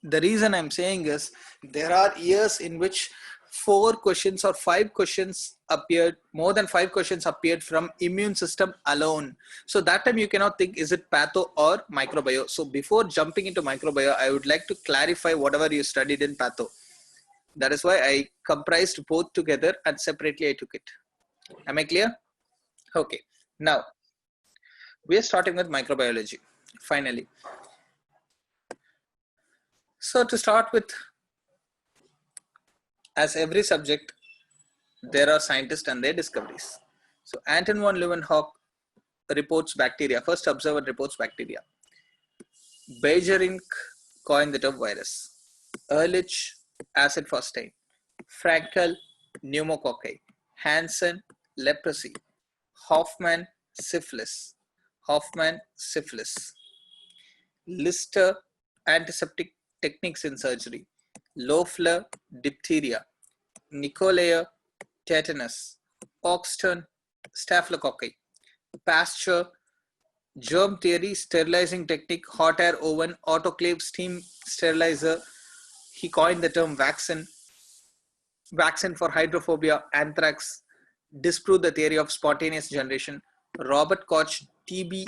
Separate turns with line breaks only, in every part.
The reason I'm saying is there are years in which 4 questions or 5 questions appeared, more than 5 questions appeared from immune system alone. So that time you cannot think, is it patho or microbio? So before jumping into microbio, I would like to clarify whatever you studied in patho. That is why I comprised both together and separately I took it. Am I clear? Okay. Now, we are starting with microbiology, finally. So to start with, as every subject, there are scientists and their discoveries. So Anton von Leeuwenhoek reports bacteria, first observer reports bacteria. Beijerinck coined the term virus. Ehrlich, acid fast stain. Frankel, pneumococci. Hansen, leprosy. Hoffman, syphilis. Lister, antiseptic techniques in surgery. Loeffler, diphtheria. Nicolaier, tetanus. Oxton, staphylococci. Pasteur, germ theory, sterilizing technique, hot air oven, autoclave, steam sterilizer. He coined the term vaccine. Vaccine for hydrophobia, anthrax. Disproved the theory of spontaneous generation. Robert Koch, TB,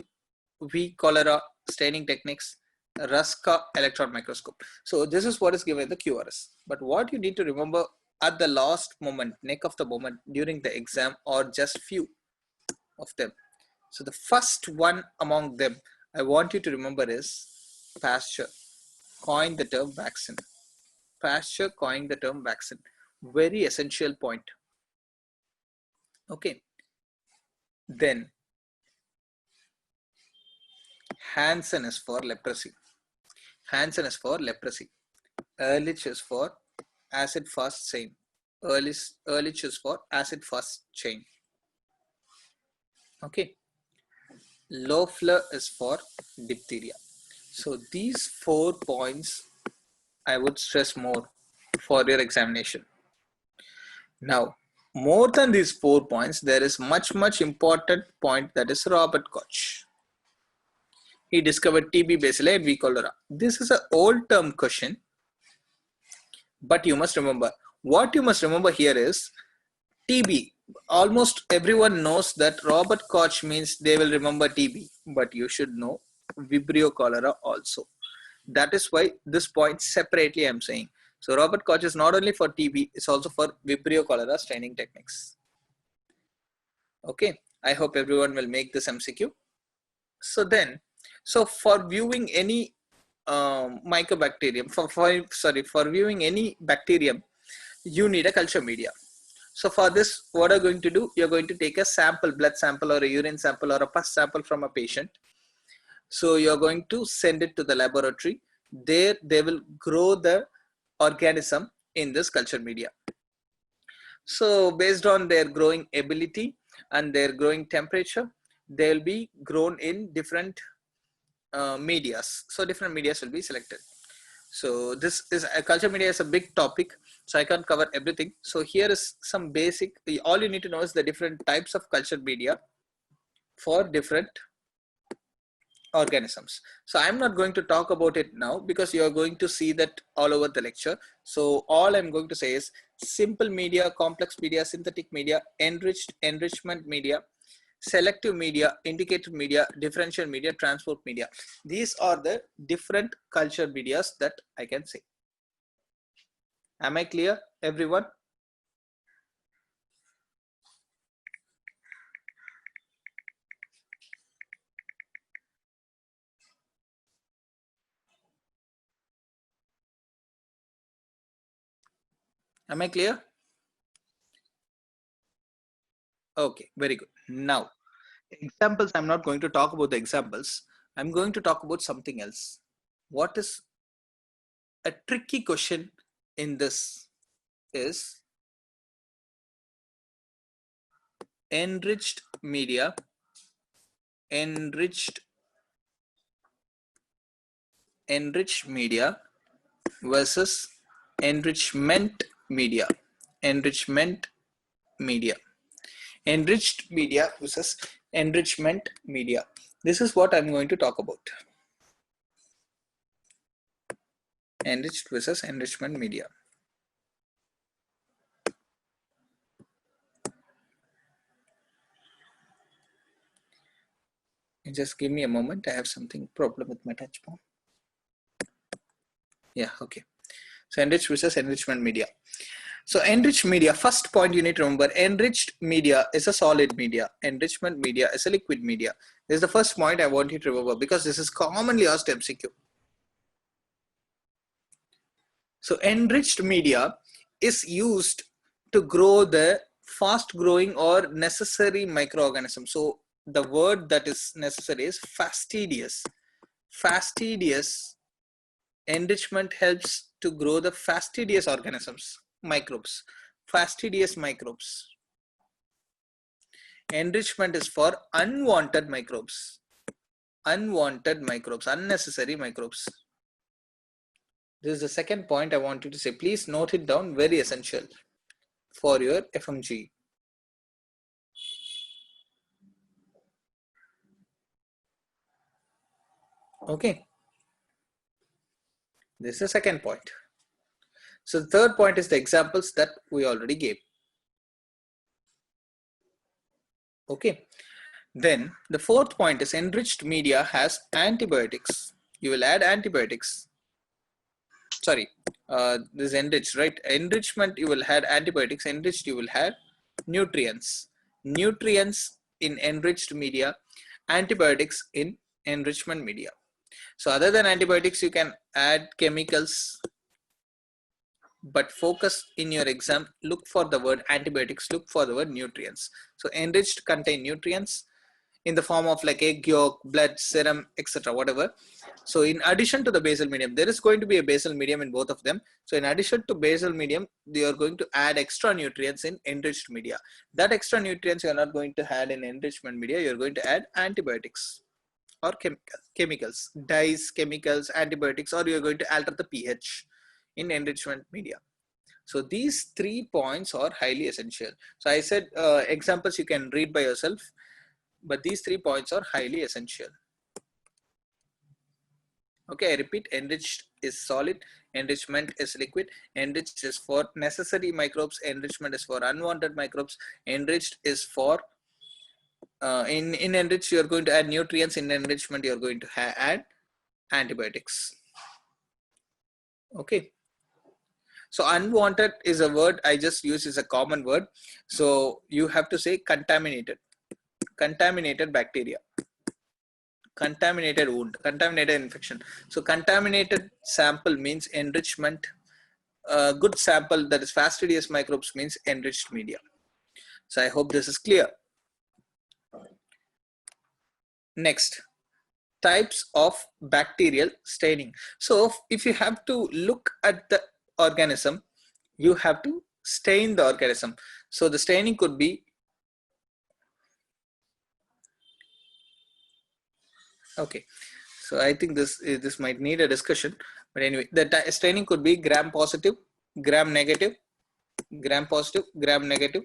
cholera, staining techniques. Ruska, electron microscope. So this is what is given in the QRS. But what you need to remember at the last moment, neck of the moment during the exam, or just few of them. So the first one among them I want you to remember is Pasteur coined the term vaccine. Pasteur coined the term vaccine. Very essential point. Okay. Then Hansen is for leprosy. Hansen is for leprosy. Ehrlich is for acid fast chain. Ehrlich is for acid fast chain. Okay. Loeffler is for diphtheria. So these 4 points I would stress more for your examination. Now, more than these 4 points, there is much important point, that is Robert Koch. He discovered TB, bacilli and V. cholera. This is an old term question, but you must remember, what you must remember here is TB. Almost everyone knows that Robert Koch means they will remember TB, but you should know Vibrio cholera also. That is why this point separately I am saying. So Robert Koch is not only for TB, it's also for Vibrio cholera staining techniques. Okay, I hope everyone will make this MCQ. So for viewing any mycobacterium, for viewing any bacterium, you need a culture media. So for this, what are you going to do? You're going to take a sample, blood sample or a urine sample or a pus sample from a patient. So you're going to send it to the laboratory. There they will grow the organism in this culture media. So based on their growing ability and their growing temperature, they'll be grown in different medias. So different medias will be selected. So this is a culture media is a big topic, so I can't cover everything. So here is some basic, all you need to know is the different types of culture media for different organisms. So I'm not going to talk about it now because you're going to see that all over the lecture. So all I'm going to say is simple media, complex media, synthetic media, enrichment media, selective media, indicated media, differential media, transport media. These are the different culture medias that I can say. Am I clear, everyone? Am I clear? Okay, very good. Now, examples, I'm not going to talk about the examples. I'm going to talk about something else. What is a tricky question in this is enriched media versus enrichment media. Enriched media versus enrichment media. This is what I'm going to talk about. Enriched versus enrichment media. Just give me a moment. I have something problem with my touch bar. Yeah, okay. So enriched versus enrichment media. So enriched media, first point you need to remember, enriched media is a solid media. Enrichment media is a liquid media. This is the first point I want you to remember because this is commonly asked MCQ. So enriched media is used to grow the fast growing or necessary microorganism. So the word that is necessary is fastidious. Fastidious enrichment helps to grow the fastidious organisms, microbes, fastidious microbes. Enrichment is for unwanted microbes, unnecessary microbes. This is the second point I want you to say. Please note it down, very essential for your FMG. Okay. This is the second point. So the third point is the examples that we already gave. Okay. Then the fourth point is enriched media has antibiotics. You will add antibiotics. Sorry, this is enriched, right? Enrichment, you will add antibiotics. Enriched, you will add nutrients. Nutrients in enriched media, antibiotics in enrichment media. So other than antibiotics, you can add chemicals, but focus in your exam, look for the word antibiotics, look for the word nutrients. So enriched contain nutrients in the form of like egg yolk, blood, serum, etc., whatever. So in addition to the basal medium, there is going to be a basal medium in both of them. So in addition to basal medium, they are going to add extra nutrients in enriched media. That extra nutrients you are not going to add in enrichment media, you are going to add antibiotics or chemicals, dyes, chemicals, antibiotics, or you are going to alter the pH in enrichment media. So these 3 points are highly essential. So I said examples you can read by yourself, but these 3 points are highly essential. Okay, I repeat, enriched is solid, enrichment is liquid, enriched is for necessary microbes, enrichment is for unwanted microbes, enriched is for, in enriched you are going to add nutrients, in enrichment you are going to add antibiotics. Okay. So unwanted is a word I just use, is a common word. So you have to say contaminated, contaminated bacteria, contaminated wound, contaminated infection. So contaminated sample means enrichment. Good sample, that is fastidious microbes, means enriched media. So I hope this is clear. Next, types of bacterial staining. So if you have to look at the organism, you have to stain the organism. So the staining could be, okay, so I think this might need a discussion, but anyway, the staining could be gram positive, gram negative, gram positive, gram negative,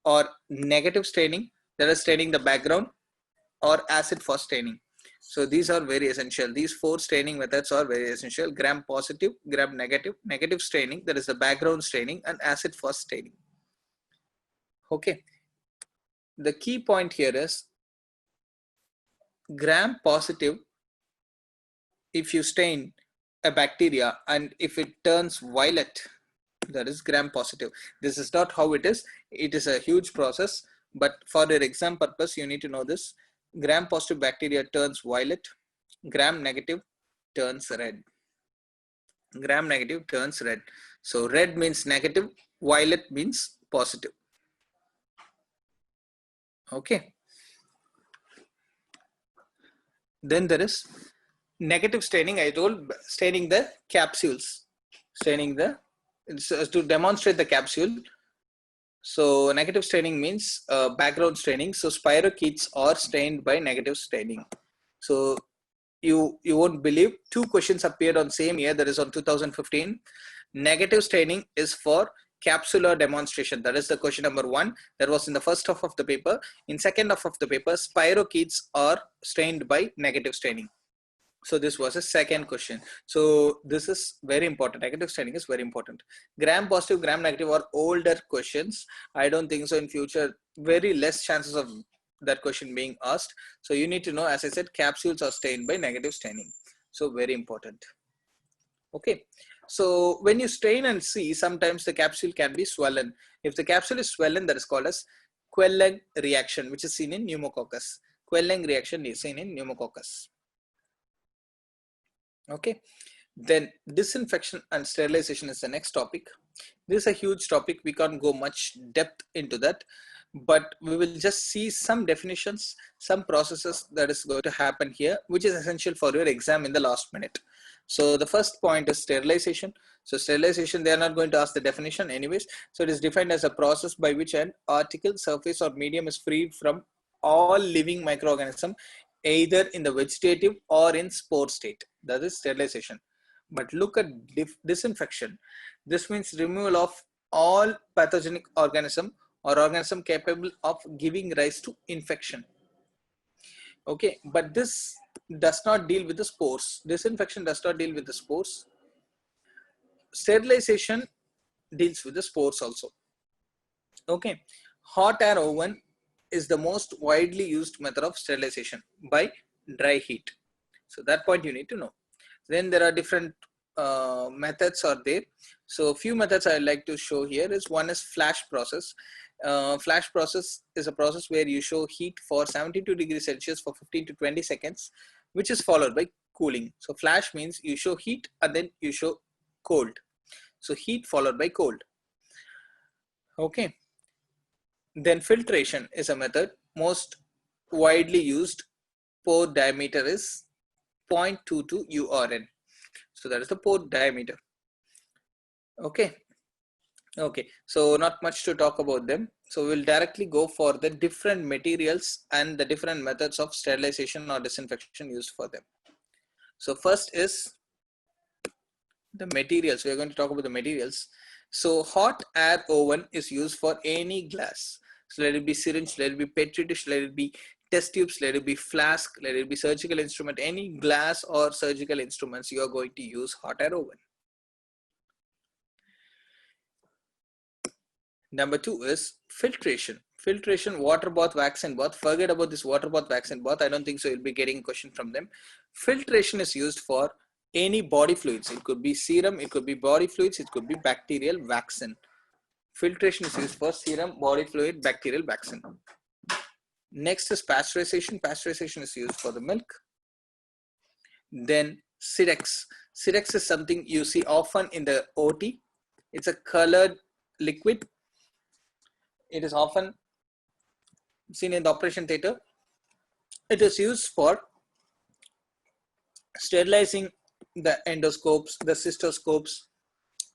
or negative staining, that is staining the background, or acid for staining. So these are very essential. These 4 staining methods are very essential: gram positive, gram negative, negative staining, that is the background staining, and acid for staining. Okay. The key point here is gram positive, if you stain a bacteria and if it turns violet, that is gram positive. This is not how it is. It is a huge process, but for your exam purpose, you need to know this. Gram positive bacteria turns violet, gram negative turns red. Gram negative turns red. So red means negative, violet means positive. Okay. Then there is negative staining. I told, staining the capsules, staining the, to demonstrate the capsule. So negative staining means background staining. So spirochetes are stained by negative staining. So you won't believe, 2 questions appeared on same year, that is on 2015. Negative staining is for capsular demonstration. That is the question number 1. That was in the first half of the paper. In second half of the paper, spirochetes are stained by negative staining. So this was a second question. So this is very important. Negative staining is very important. Gram positive, gram negative are older questions. I don't think so in future. Very less chances of that question being asked. So you need to know, as I said, capsules are stained by negative staining. So very important. Okay. So when you strain and see, sometimes the capsule can be swollen. If the capsule is swollen, that is called as Quellen reaction, which is seen in pneumococcus. Quellen reaction is seen in pneumococcus. Okay, then disinfection and sterilization is the next topic. This is a huge topic. We can't go much depth into that, but we will just see some definitions, some processes that is going to happen here, which is essential for your exam in the last minute. So the first point is sterilization. So sterilization, they are not going to ask the definition anyways. So it is defined as a process by which an article, surface or medium is freed from all living microorganism, either in the vegetative or in spore state. That is sterilization. But look at disinfection. This means removal of all pathogenic organism or organism capable of giving rise to infection. Okay, but this does not deal with the spores. Disinfection does not deal with the spores. Sterilization deals with the spores also. Okay, hot air oven is the most widely used method of sterilization by dry heat. So that point you need to know. Then there are different methods are there. So a few methods I like to show here is one is flash process. Flash process is a process where you show heat for 72 degrees Celsius for 15 to 20 seconds, which is followed by cooling. So flash means you show heat and then you show cold. So heat followed by cold. Okay. Then filtration is a method. Most widely used pore diameter is 0.22 URN. So that is the pore diameter. Okay. Okay. So not much to talk about them. So we'll directly go for the different materials and the different methods of sterilization or disinfection used for them. So first is the materials. We're going to talk about the materials. So hot air oven is used for any glass. So let it be syringe, let it be petri dish, let it be test tubes, let it be flask, let it be surgical instrument, any glass or surgical instruments, you are going to use hot air oven. Number two is filtration. Filtration, water bath, vaccine bath. Forget about this water bath, vaccine bath. I don't think so you'll be getting a question from them. Filtration is used for any body fluids. It could be serum, it could be body fluids, it could be bacterial vaccine. Filtration is used for serum, body fluid, bacterial vaccine. Next is pasteurization. Pasteurization is used for the milk. Then Sidex. Sidex is something you see often in the OT. It's a colored liquid. It is often seen in the operation theater. It is used for sterilizing the endoscopes, the cystoscopes,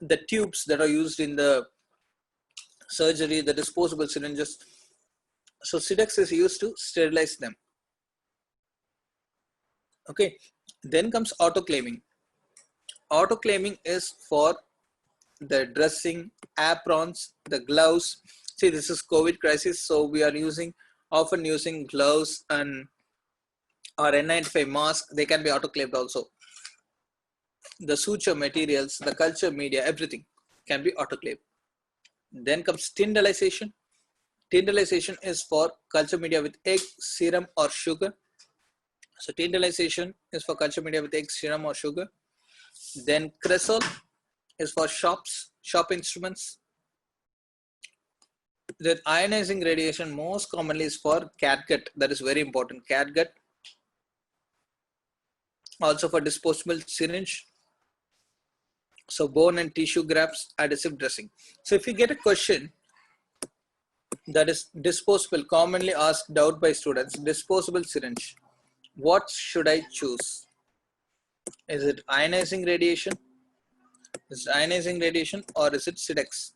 the tubes that are used in the surgery, the disposable syringes. So Sidex is used to sterilize them. Okay, then comes autoclaving. Autoclaving is for the dressing, aprons, the gloves. See, this is COVID crisis, so we are often using gloves and or N95 mask. They can be autoclaved also. The suture materials, the culture media, everything can be autoclaved. Then comes tyndallization. Tyndallization is for culture media with egg, serum or sugar. So tyndallization is for culture media with egg, serum or sugar. Then cresol is for shop instruments. The ionizing radiation most commonly is for catgut. That is very important. Catgut. Also for disposable syringe. So bone and tissue grafts, adhesive dressing. So if you get a question that is disposable, commonly asked out by students, disposable syringe, what should I choose? Is it ionizing radiation? Is it ionizing radiation or is it Sidex?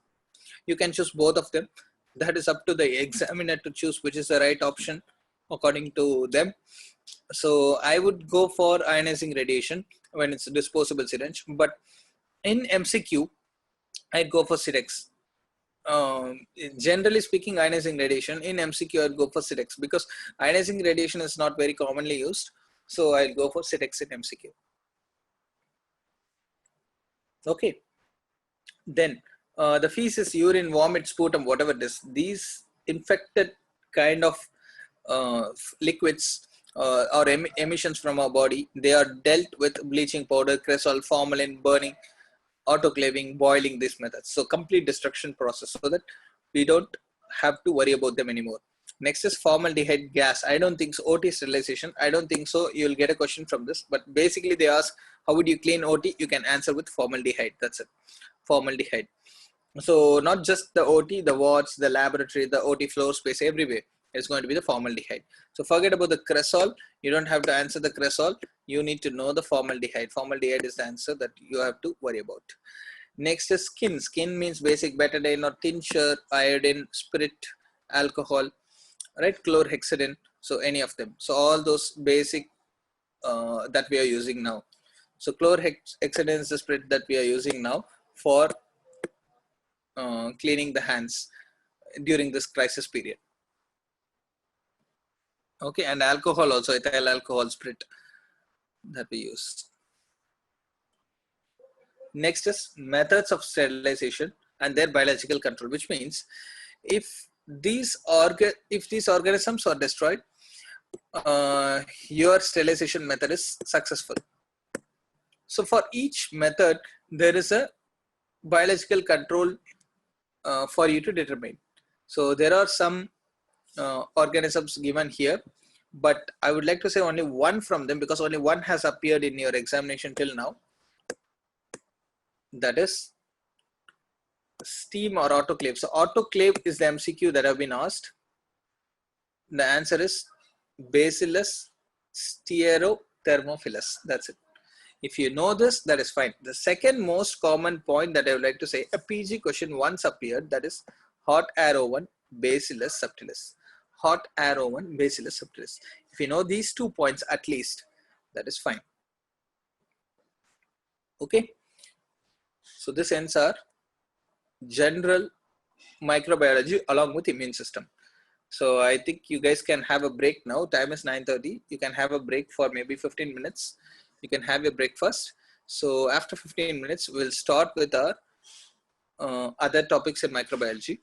You can choose both of them. That is up to the examiner to choose which is the right option according to them. So I would go for ionizing radiation when it's a disposable syringe, but in MCQ, I'd go for Sidex. Generally speaking, ionizing radiation, in MCQ I'd go for Sidex because ionizing radiation is not very commonly used. So I'll go for sit exit MCQ. Okay. Then the feces, urine, vomit, sputum, whatever it is, these infected kind of liquids or emissions from our body, they are dealt with bleaching powder, cresol, formalin, burning, autoclaving, boiling, these methods. So complete destruction process, so that we don't have to worry about them anymore. Next is formaldehyde gas. I don't think so. OT sterilization, I don't think so. You'll get a question from this, but basically they ask, how would you clean OT? You can answer with formaldehyde. That's it. Formaldehyde. So not just the OT, the wards, the laboratory, the OT floor space, everywhere is going to be the formaldehyde. So forget about the cresol. You don't have to answer the cresol. You need to know the formaldehyde. Formaldehyde is the answer that you have to worry about. Next is skin. Skin means basic betadine or tincture, iodine, spirit, alcohol, right? Chlorhexidine. So any of them. So all those basic that we are using now. So chlorhexidine is the spirit that we are using now for cleaning the hands during this crisis period. Okay, and alcohol also, ethyl alcohol spirit that we use. Next is methods of sterilization and their biological control, which means if these organisms are destroyed, your sterilization method is successful. So for each method, there is a biological control for you to determine. So there are some organisms given here, but I would like to say only one from them, because only one has appeared in your examination till now. That is steam or autoclave. So autoclave is the MCQ that have been asked. The answer is Bacillus stearothermophilus. That's it. If you know this, that is fine. The second most common point that I would like to say, a PG question once appeared, that is hot arrow 1 Bacillus subtilis. Hot arrow 1 Bacillus subtilis. If you know these 2 points at least, that is fine. Okay. So this ends our general microbiology along with immune system. So I think you guys can have a break now. Time is 9:30. You can have a break for maybe 15 minutes. You can have your breakfast. So after 15 minutes, we'll start with our other topics in microbiology.